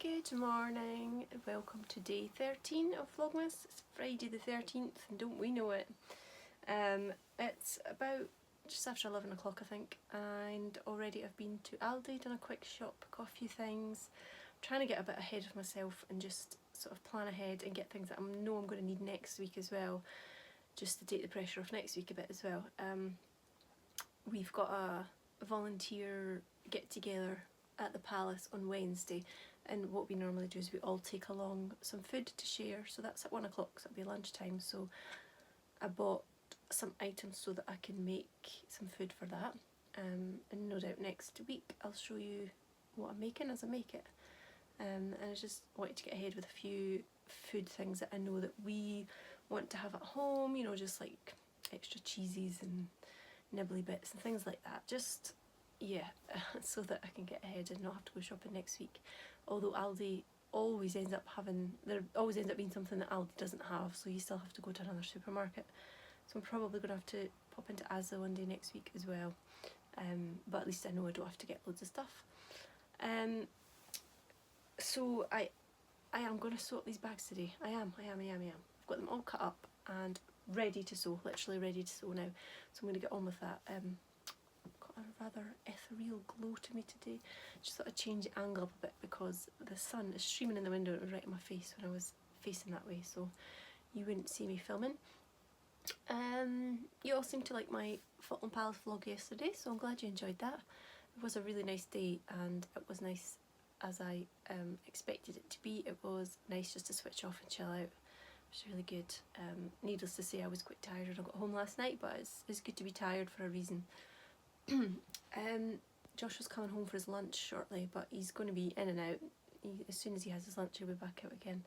Good morning, welcome to day 13 of Vlogmas. It's Friday the 13th and don't we know it. It's about just after 11 o'clock I think, and already I've been to Aldi, done a quick shop, got a few things. I'm trying to get a bit ahead of myself and just sort of plan ahead and get things that I know I'm going to need next week as well, just to take the pressure off next week a bit as well. We've got a volunteer get together at the Palace on Wednesday, and what we normally do is we all take along some food to share, so that's at 1 o'clock, so it'll be lunchtime. So I bought some items so that I can make some food for that, and no doubt next week I'll show you what I'm making as I make it. And I just wanted to get ahead with a few food things that I know that we want to have at home, you know, just like extra cheesies and nibbly bits and things like that, just yeah, so that I can get ahead and not have to go shopping next week. Although Aldi always ends up being something that Aldi doesn't have, so you still have to go to another supermarket. So I'm probably going to have to pop into Asda one day next week as well, but at least I know I don't have to get loads of stuff. So I am going to sew up these bags today. I am. I've got them all cut up and ready to sew, literally ready to sew now, so I'm going to get on with that. Got a rather ethereal glow to me today. Just thought I'd change the angle up a bit because the sun is streaming in the window. It was right in my face when I was facing that way, so you wouldn't see me filming. You all seemed to like my Footland Palace vlog yesterday, so I'm glad you enjoyed that. It was a really nice day and it was nice as I expected it to be. It was nice just to switch off and chill out. It was really good. Needless to say, I was quite tired when I got home last night, but it's good to be tired for a reason. Josh was coming home for his lunch shortly, but he's going to be in and out. As soon as he has his lunch, he'll be back out again.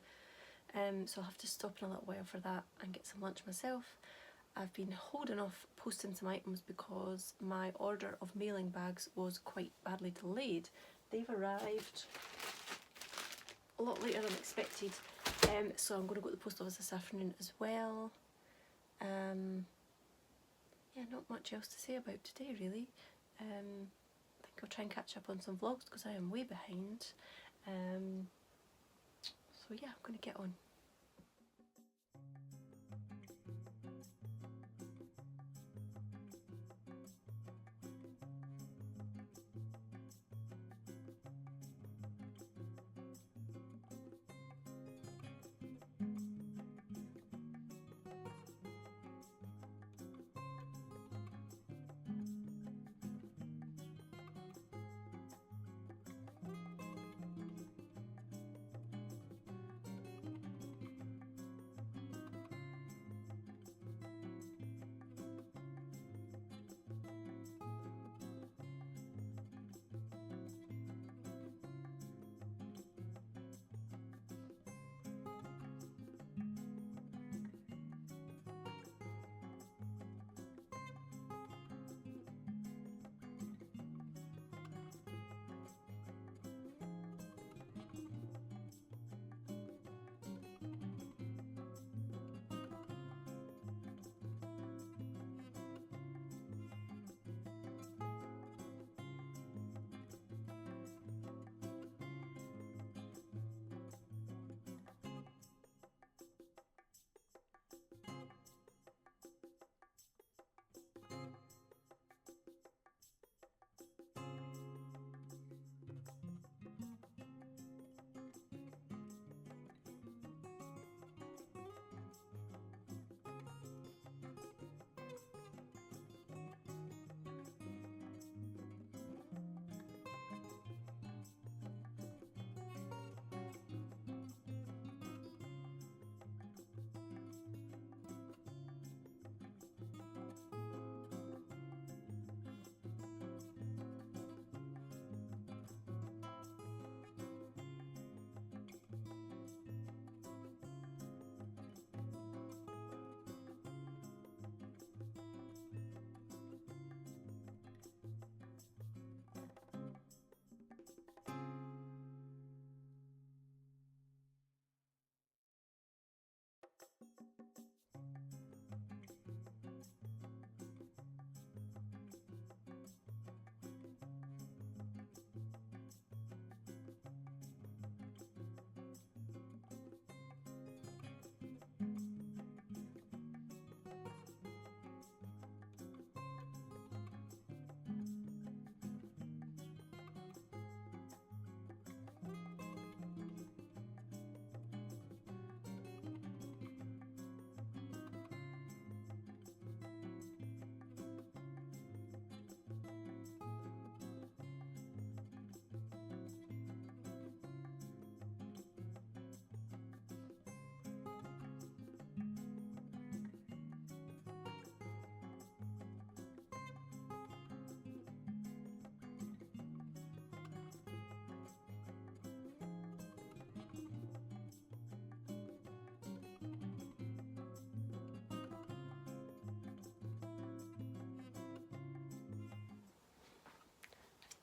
So I'll have to stop in a little while for that and get some lunch myself. I've been holding off posting some items because my order of mailing bags was quite badly delayed. They've arrived a lot later than expected, so I'm going to go to the post office this afternoon as well. Yeah, not much else to say about today really. I think I'll try and catch up on some vlogs because I am way behind. So yeah, I'm going to get on.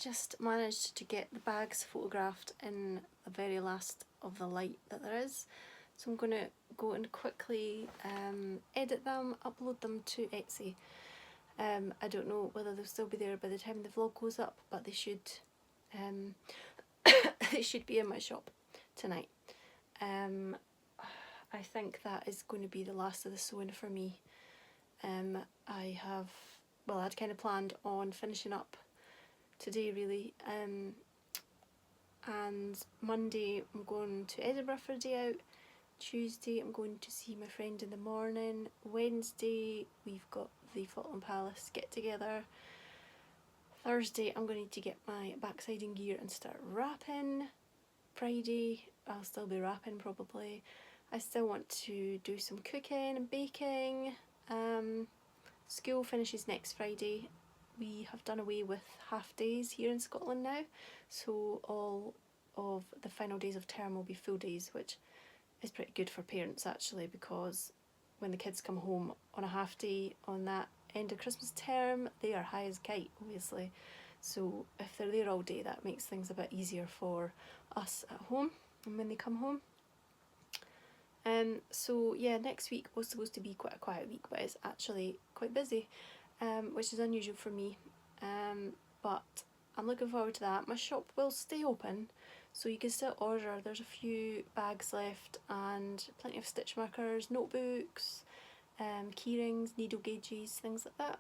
just managed to get the bags photographed in the very last of the light that there is. So I'm going to go and quickly edit them, upload them to Etsy. I don't know whether they'll still be there by the time the vlog goes up, but they should they should be in my shop tonight. I think that is going to be the last of the sewing for me. I'd kind of planned on finishing up today really, and Monday I'm going to Edinburgh for a day out. Tuesday I'm going to see my friend in the morning. Wednesday we've got the Falkland Palace get together. Thursday I'm going to need to get my backside in gear and start wrapping. Friday I'll still be wrapping probably. I still want to do some cooking and baking. School finishes next Friday. We have done away with half days here in Scotland now, so all of the final days of term will be full days, which is pretty good for parents actually, because when the kids come home on a half day on that end of Christmas term, they are high as a kite obviously, so if they're there all day that makes things a bit easier for us at home and when they come home. So yeah, next week was supposed to be quite a quiet week, but it's actually quite busy, which is unusual for me, but I'm looking forward to that. My shop will stay open, so you can still order. There's a few bags left and plenty of stitch markers, notebooks, keyrings, needle gauges, things like that.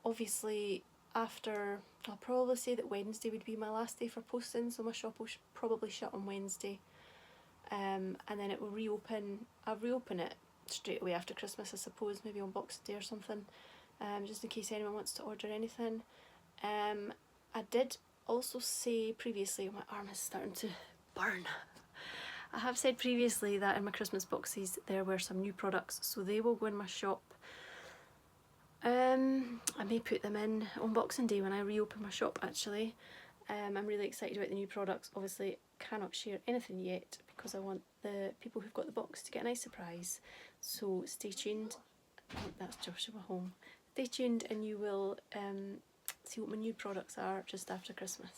Obviously after, I'll probably say that Wednesday would be my last day for posting, so my shop will probably shut on Wednesday. And then it will reopen. I'll reopen it straight away after Christmas, I suppose, maybe on Boxing Day or something, just in case anyone wants to order anything. I did also say previously, my arm is starting to burn. I have said previously that in my Christmas boxes there were some new products, so they will go in my shop. I may put them in on Boxing Day when I reopen my shop actually. I'm really excited about the new products. Obviously cannot share anything yet because I want the people who've got the box to get a nice surprise, so stay tuned. Oh, that's Joshua home. Stay tuned and you will see what my new products are just after Christmas.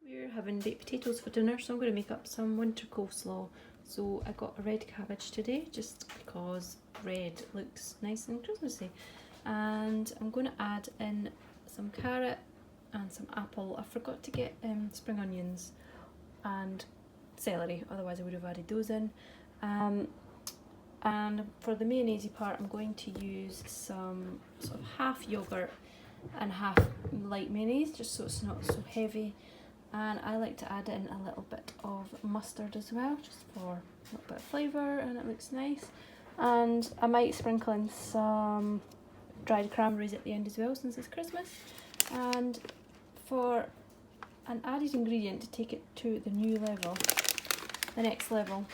We're having baked potatoes for dinner, so I'm going to make up some winter coleslaw. So I got a red cabbage today just because red looks nice and Christmassy, and I'm going to add in some carrot and some apple. I forgot to get spring onions and celery, otherwise I would have added those in. And for the mayonnaise part I'm going to use some sort of half yogurt and half light mayonnaise, just so it's not so heavy. And I like to add in a little bit of mustard as well, just for a little bit of flavour and it looks nice. And I might sprinkle in some dried cranberries at the end as well, since it's Christmas. And for an added ingredient to take it to the new level, the next level,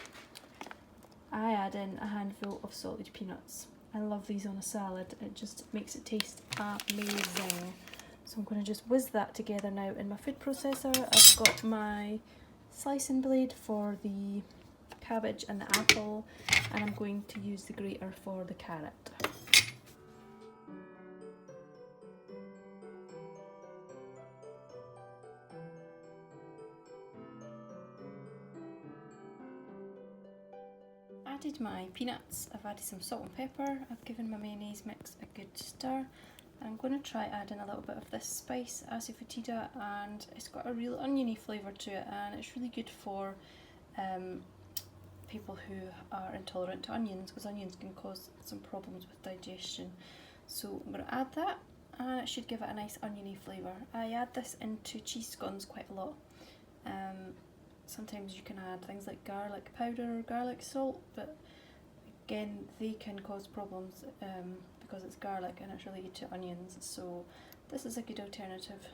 I add in a handful of salted peanuts. I love these on a salad, it just makes it taste amazing. So I'm going to just whiz that together now in my food processor. I've got my slicing blade for the cabbage and the apple, and I'm going to use the grater for the carrot. Added my peanuts, I've added some salt and pepper, I've given my mayonnaise mix a good stir. I'm going to try adding a little bit of this spice, asafoetida, and it's got a real oniony flavour to it, and it's really good for people who are intolerant to onions, because onions can cause some problems with digestion. So I'm going to add that, and it should give it a nice oniony flavour. I add this into cheese scones quite a lot. Sometimes you can add things like garlic powder or garlic salt, but again they can cause problems because it's garlic and it's related to onions, so this is a good alternative.